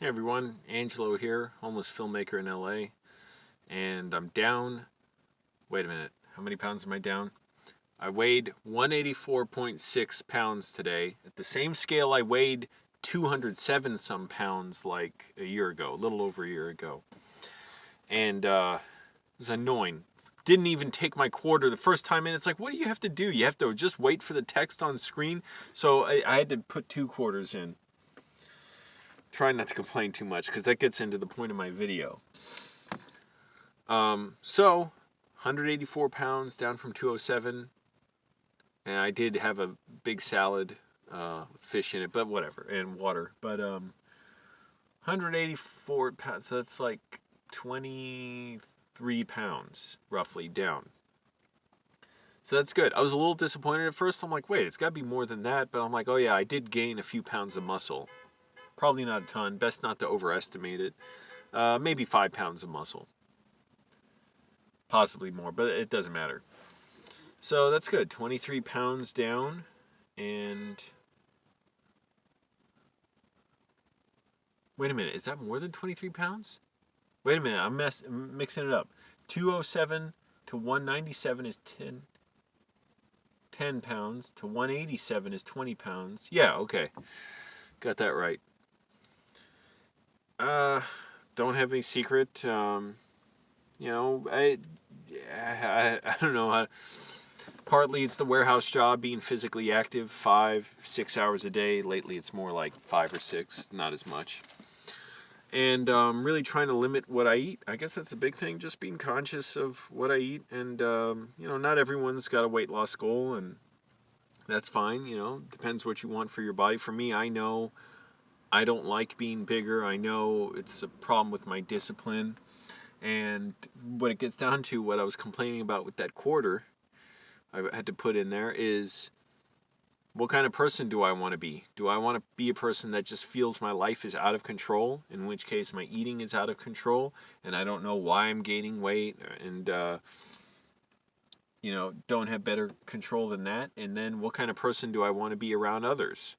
Hey everyone, Angelo here, homeless filmmaker in LA, and I'm down. Wait a minute, how many pounds am I down? I weighed 184.6 pounds today. At the same scale, I weighed 207 some pounds like a year ago, a little over a year ago. And it was annoying. Didn't even take my quarter the first time in. It's like, what do you have to do? You have to just wait for the text on screen. So I had to put 2 quarters in. Try not to complain too much because that gets into the point of my video. So 184 pounds down from 207, and I did have a big salad with fish in it, but whatever, and water. But 184 pounds, so that's like 23 pounds roughly down. So that's good. I was a little disappointed at first. I'm like, wait, it's got to be more than that. But I'm like, oh yeah, I did gain a few pounds of muscle. Probably not a ton. Best not to overestimate it. Maybe 5 pounds of muscle. Possibly more, but it doesn't matter. So that's good. 23 pounds down. And wait a minute. Is that more than 23 pounds? Wait a minute. I'm mixing it up. 207 to 197 is 10 pounds. To 187 is 20 pounds. Yeah, okay. Got that right. Don't have any secret. I don't know. Partly it's the warehouse job, being physically active 5-6 hours a day. Lately it's more like 5 or 6, not as much. And really trying to limit what I eat. I guess that's a big thing, just being conscious of what I eat. And, not everyone's got a weight loss goal, and that's fine. Depends what you want for your body. For me, I know I don't like being bigger. I know it's a problem with my discipline. And what it gets down to, what I was complaining about with that quarter I had to put in there, is what kind of person do I want to be? Do I want to be a person that just feels my life is out of control, in which case my eating is out of control, and I don't know why I'm gaining weight, and don't have better control than that? And then what kind of person do I want to be around others?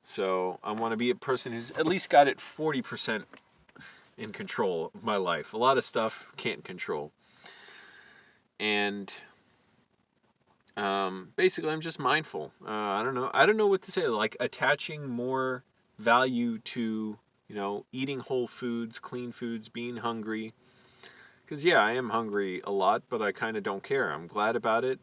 So I want to be a person who's at least got it 40% in control of my life. A lot of stuff can't control. And basically I'm just mindful. I don't know what to say. Like attaching more value to, eating whole foods, clean foods, being hungry. Because yeah, I am hungry a lot, but I kind of don't care. I'm glad about it.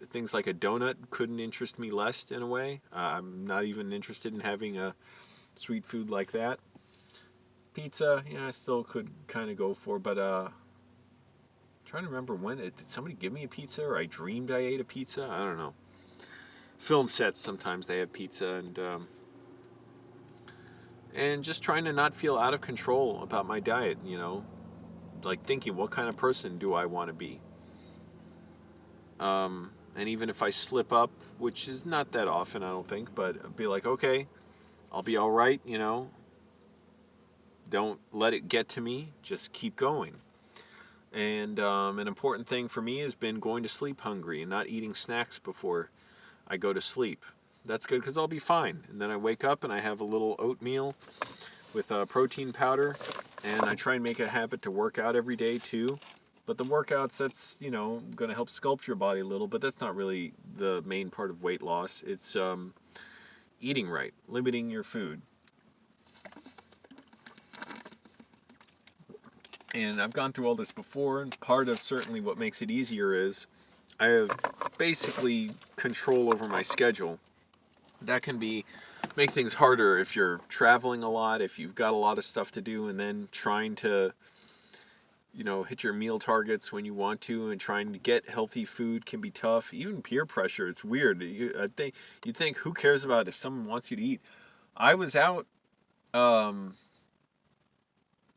Things like a donut couldn't interest me less in a way. I'm not even interested in having a sweet food like that. Pizza, I still could kind of go for, but trying to remember when did somebody give me a pizza, or I dreamed I ate a pizza? I don't know. Film sets, sometimes they have pizza, and just trying to not feel out of control about my diet, like thinking, what kind of person do I want to be? And even if I slip up, which is not that often, I don't think, but be like, okay, I'll be all right, Don't let it get to me. Just keep going. And an important thing for me has been going to sleep hungry and not eating snacks before I go to sleep. That's good because I'll be fine. And then I wake up and I have a little oatmeal with protein powder. And I try and make it a habit to work out every day too. But the workouts, that's, going to help sculpt your body a little. But that's not really the main part of weight loss. It's eating right, limiting your food. And I've gone through all this before, and part of certainly what makes it easier is I have basically control over my schedule. That can make things harder if you're traveling a lot, if you've got a lot of stuff to do, and then trying to, hit your meal targets when you want to, and trying to get healthy food can be tough. Even peer pressure, it's weird. You think, who cares about if someone wants you to eat? I was out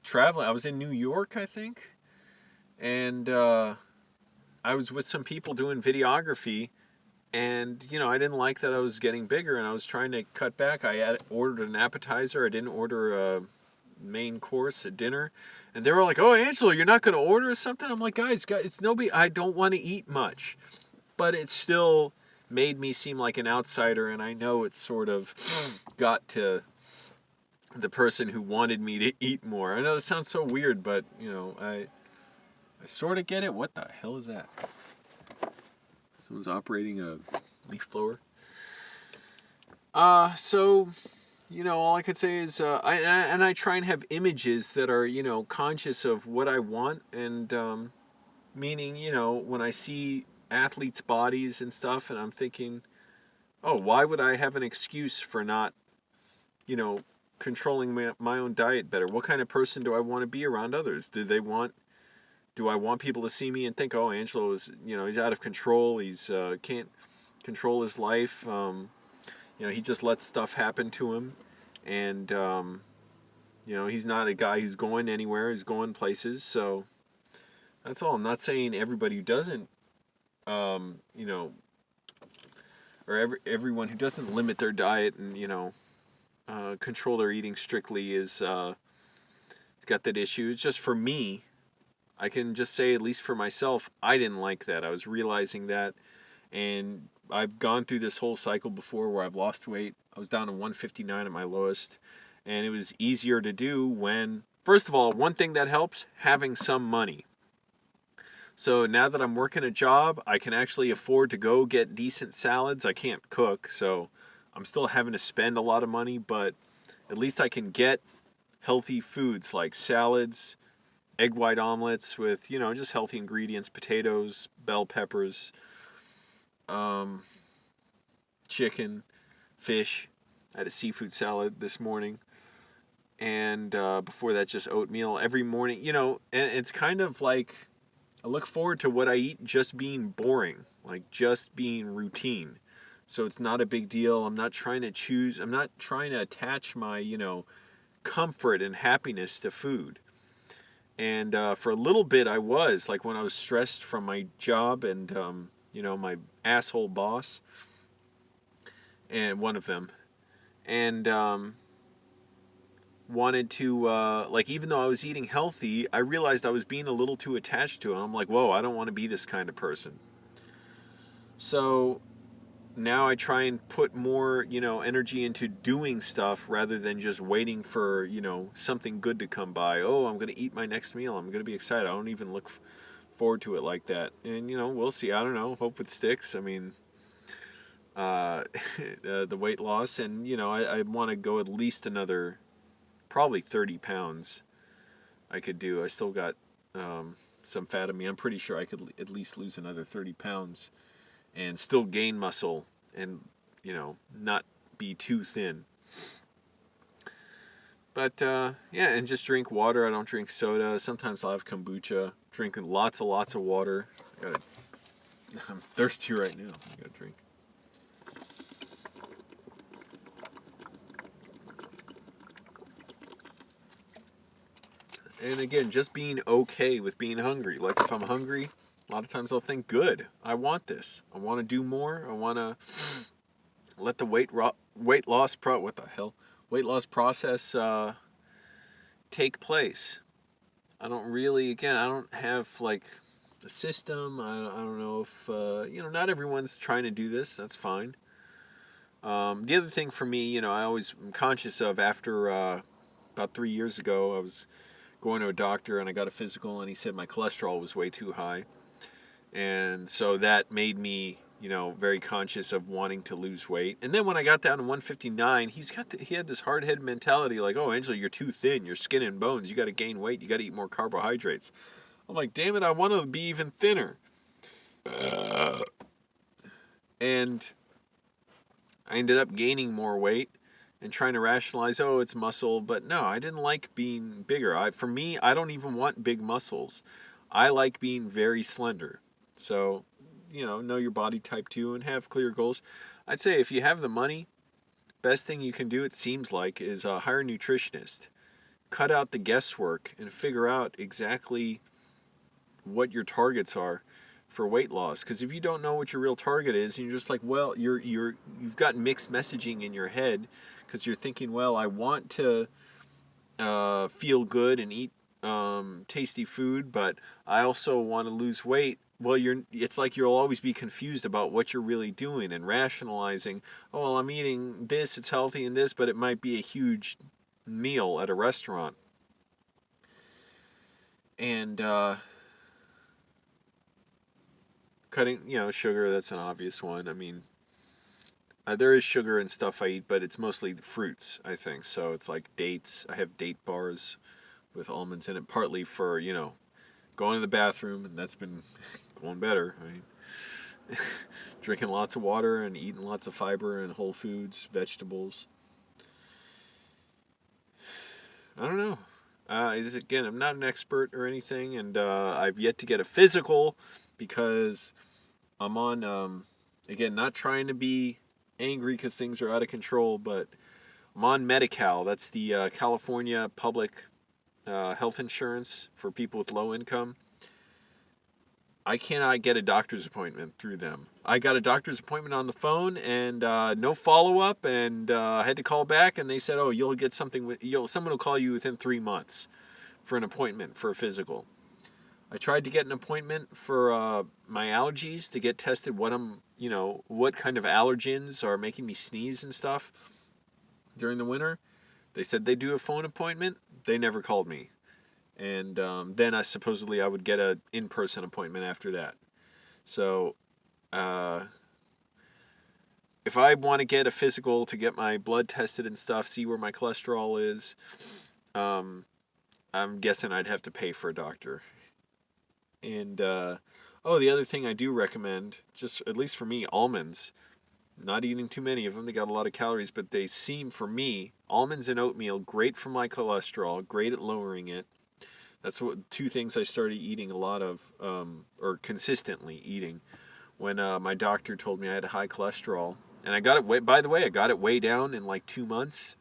traveling. I was in New York, I think, and I was with some people doing videography, and I didn't like that I was getting bigger, and I was trying to cut back. I ordered an appetizer. I didn't order a main course at dinner, and they were like, "Oh, Angelo, you're not going to order something?" I'm like, guys, it's nobody. I don't want to eat much, but it still made me seem like an outsider, and I know it's sort of got to the person who wanted me to eat more. I know this sounds so weird, but I sort of get it. What the hell is that? Someone's operating a leaf blower. So all I could say is I try and have images that are conscious of what I want, and meaning when I see athletes' bodies and stuff, and I'm thinking, oh, why would I have an excuse for not controlling my own diet better? What kind of person do I want to be around others? Do I want people to see me and think, oh, Angelo is, he's out of control. He's can't control his life. He just lets stuff happen to him, and he's not a guy who's going anywhere. He's going places. So that's all. I'm not saying everybody who doesn't, or everyone who doesn't limit their diet and control their eating strictly is got that issue. It's just for me. I can just say, at least for myself, I didn't like that. I was realizing that, and I've gone through this whole cycle before where I've lost weight. I was down to 159 at my lowest, and it was easier to do when, first of all, one thing that helps, having some money. So now that I'm working a job, I can actually afford to go get decent salads. I can't cook, so I'm still having to spend a lot of money, but at least I can get healthy foods like salads, egg white omelets with, just healthy ingredients, potatoes, bell peppers, chicken, fish. I had a seafood salad this morning. And before that, just oatmeal every morning. And it's kind of like, I look forward to what I eat just being boring, like just being routine. So it's not a big deal. I'm not trying to attach my, comfort and happiness to food. And for a little bit, I was, like when I was stressed from my job and, my asshole boss, and one of them, and wanted to, even though I was eating healthy, I realized I was being a little too attached to it. I'm like, whoa, I don't want to be this kind of person. So now I try and put more, energy into doing stuff rather than just waiting for, something good to come by. Oh, I'm going to eat my next meal. I'm going to be excited. I don't even look forward to it like that. And, we'll see. I don't know. Hope it sticks. I mean, the weight loss, and, I want to go at least another, probably 30 pounds I could do. I still got some fat in me. I'm pretty sure I could at least lose another 30 pounds. And still gain muscle and, not be too thin. But, yeah, and just drink water. I don't drink soda. Sometimes I'll have kombucha. Drinking lots of water. I'm thirsty right now. I gotta drink. And again, just being okay with being hungry. Like if I'm hungry, a lot of times I'll think, good, I want this. I want to do more. I want to let the weight loss process take place. I don't have like a system. I don't know if, not everyone's trying to do this. That's fine. The other thing for me, I always am conscious of after about 3 years ago, I was going to a doctor and I got a physical and he said my cholesterol was way too high. And so that made me, very conscious of wanting to lose weight. And then when I got down to 159, he had this hard-headed mentality like, oh, Angelo, you're too thin. You're skin and bones. You got to gain weight. You got to eat more carbohydrates. I'm like, damn it, I want to be even thinner. And I ended up gaining more weight and trying to rationalize, oh, it's muscle. But no, I didn't like being bigger. For me, I don't even want big muscles. I like being very slender. So, know your body type too and have clear goals. I'd say if you have the money, best thing you can do, it seems like, is hire a nutritionist. Cut out the guesswork and figure out exactly what your targets are for weight loss. Because if you don't know what your real target is, and you're just like, well, you've got mixed messaging in your head because you're thinking, well, I want to feel good and eat tasty food, but I also want to lose weight. Well, it's like you'll always be confused about what you're really doing and rationalizing, oh, well, I'm eating this, it's healthy and this, but it might be a huge meal at a restaurant. And cutting, sugar, that's an obvious one. I mean, there is sugar and stuff I eat, but it's mostly the fruits, I think. So it's like dates. I have date bars with almonds in it, partly for, going to the bathroom, and that's been going better. I mean, drinking lots of water and eating lots of fiber and whole foods, vegetables. I don't know. Again, I'm not an expert or anything, and I've yet to get a physical because I'm on, again, not trying to be angry because things are out of control, but I'm on Medi-Cal. That's the California public health insurance for people with low income. I cannot get a doctor's appointment through them. I got a doctor's appointment on the phone and no follow-up, and I had to call back, and they said, "Oh, you'll get something. Someone will call you within 3 months for an appointment for a physical." I tried to get an appointment for my allergies to get tested. What kind of allergens are making me sneeze and stuff during the winter. They said they do a phone appointment. They never called me. And then I would get an in-person appointment after that. So if I want to get a physical to get my blood tested and stuff, see where my cholesterol is, I'm guessing I'd have to pay for a doctor. And the other thing I do recommend, just at least for me, almonds. Not eating too many of them. They got a lot of calories, but they seem, for me, almonds and oatmeal, great for my cholesterol, great at lowering it. That's two things I started eating a lot of, or consistently eating, when my doctor told me I had high cholesterol. And I got it, by the way, I got it way down in like 2 months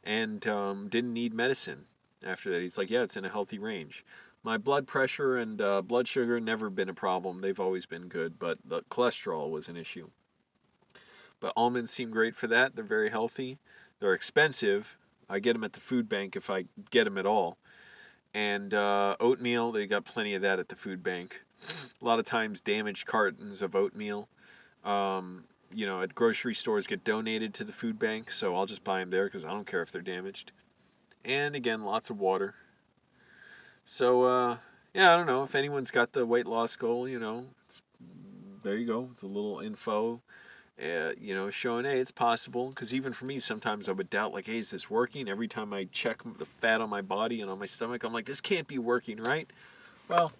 and didn't need medicine after that. He's like, yeah, it's in a healthy range. My blood pressure and blood sugar never been a problem. They've always been good, but the cholesterol was an issue. But almonds seem great for that. They're very healthy. They're expensive. I get them at the food bank if I get them at all. And oatmeal, they got plenty of that at the food bank. A lot of times damaged cartons of oatmeal, at grocery stores get donated to the food bank. So I'll just buy them there because I don't care if they're damaged. And again, lots of water. So, I don't know. If anyone's got the weight loss goal, there you go. It's a little info. Showing, hey, it's possible. Because even for me, sometimes I would doubt, like, hey, is this working? Every time I check the fat on my body and on my stomach, I'm like, this can't be working, right? Well,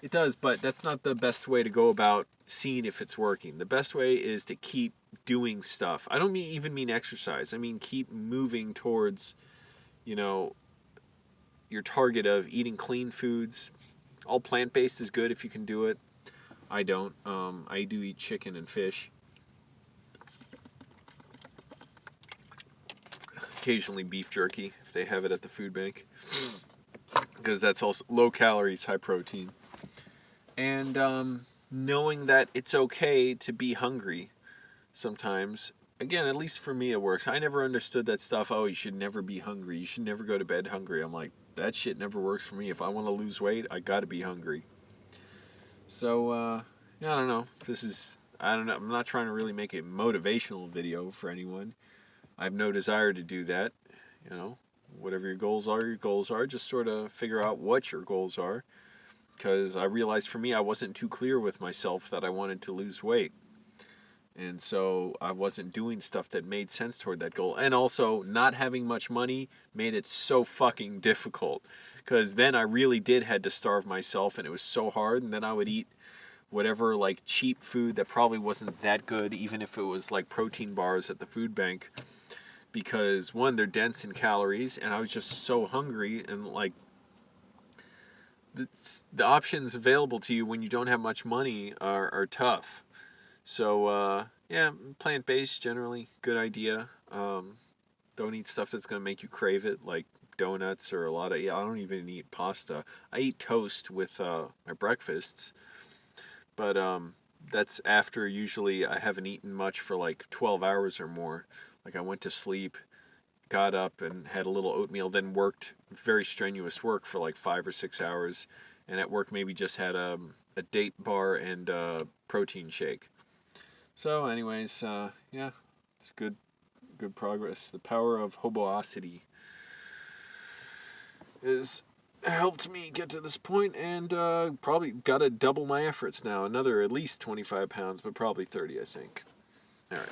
it does, but that's not the best way to go about seeing if it's working. The best way is to keep doing stuff. I don't even mean exercise. I mean keep moving towards, your target of eating clean foods. All plant-based is good if you can do it. I don't. I do eat chicken and fish. Occasionally beef jerky if they have it at the food bank, because that's also low calories, high protein. And knowing that it's okay to be hungry sometimes. Again, at least for me it works. I never understood that stuff. Oh, you should never be hungry. You should never go to bed hungry. I'm like, that shit never works for me. If I want to lose weight, I gotta be hungry. So I don't know. I don't know. I'm not trying to really make a motivational video for anyone. I have no desire to do that. Whatever your goals are. Just sort of figure out what your goals are. Because I realized for me, I wasn't too clear with myself that I wanted to lose weight. And so I wasn't doing stuff that made sense toward that goal. And also, not having much money made it so fucking difficult. Because then I really did had to starve myself, and it was so hard. And then I would eat whatever, like, cheap food that probably wasn't that good, even if it was like protein bars at the food bank. Because one, they're dense in calories, and I was just so hungry, and like the options available to you when you don't have much money are tough. So plant-based generally good idea. Don't eat stuff that's gonna make you crave it, like donuts or I don't even eat pasta. I eat toast with my breakfasts, but that's after usually I haven't eaten much for like 12 hours or more. Like I went to sleep, got up and had a little oatmeal, then worked very strenuous work for like 5 or 6 hours, and at work maybe just had a date bar and a protein shake. So anyways, it's good progress. The power of hoboosity. has helped me get to this point, and probably gotta double my efforts now. Another at least 25 pounds, but probably 30, I think. All right.